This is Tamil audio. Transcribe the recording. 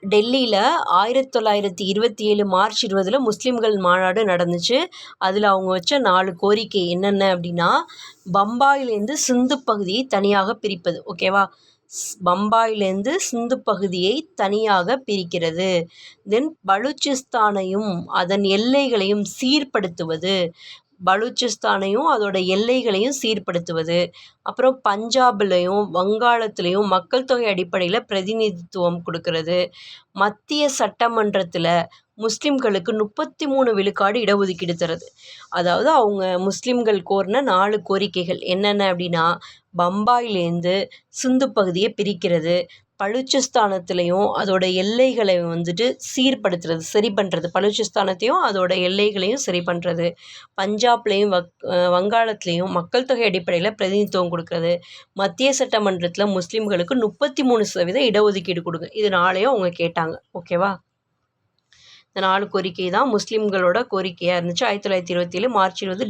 டெல்லியில் 1927 மார்ச் 20 முஸ்லீம்கள் மாநாடு நடந்துச்சு. அதில் அவங்க வச்ச 4 கோரிக்கை என்னென்ன அப்படின்னா, பம்பாயிலேருந்து சிந்து பகுதியை தனியாக பிரிப்பது. ஓகேவா? பம்பாயிலேருந்து சிந்து பகுதியை தனியாக பிரிக்கிறது. தென் பலூச்சிஸ்தானையும் அதன் எல்லைகளையும் சீர்படுத்துவது. பலூச்சிஸ்தானையும் அதோட எல்லைகளையும் சீர்படுத்துவது. அப்புறம் பஞ்சாப்லேயும் வங்காளத்துலேயும் மக்கள் தொகை அடிப்படையில் பிரதிநிதித்துவம் கொடுக்கறது. மத்திய சட்டமன்றத்தில் முஸ்லீம்களுக்கு 33 விழுக்காடு இடஒதுக்கீடு தருது. அதாவது அவங்க முஸ்லீம்கள் கோரின 4 கோரிக்கைகள் என்னென்ன அப்படின்னா, பம்பாயிலேருந்து சிந்து பகுதியை பிரிக்கிறது, பலூச்சிஸ்தானத்துலேயும் அதோட எல்லைகளை சீர்படுத்துறது, சரி பண்ணுறது, பலூச்சிஸ்தானத்தையும் அதோட எல்லைகளையும் சரி பண்ணுறது, பஞ்சாப்லேயும் வங்காளத்துலேயும் மக்கள் தொகை அடிப்படையில் பிரதிநிதித்துவம் கொடுக்கறது, மத்திய சட்டமன்றத்தில் முஸ்லீம்களுக்கு 33% இடஒதுக்கீடு கொடுங்க. இது 4ஐயும் அவங்க கேட்டாங்க. ஓகேவா? இந்த 4 கோரிக்கை தான் முஸ்லீம்களோட கோரிக்கையாக இருந்துச்சு. 1927 மார்ச் 20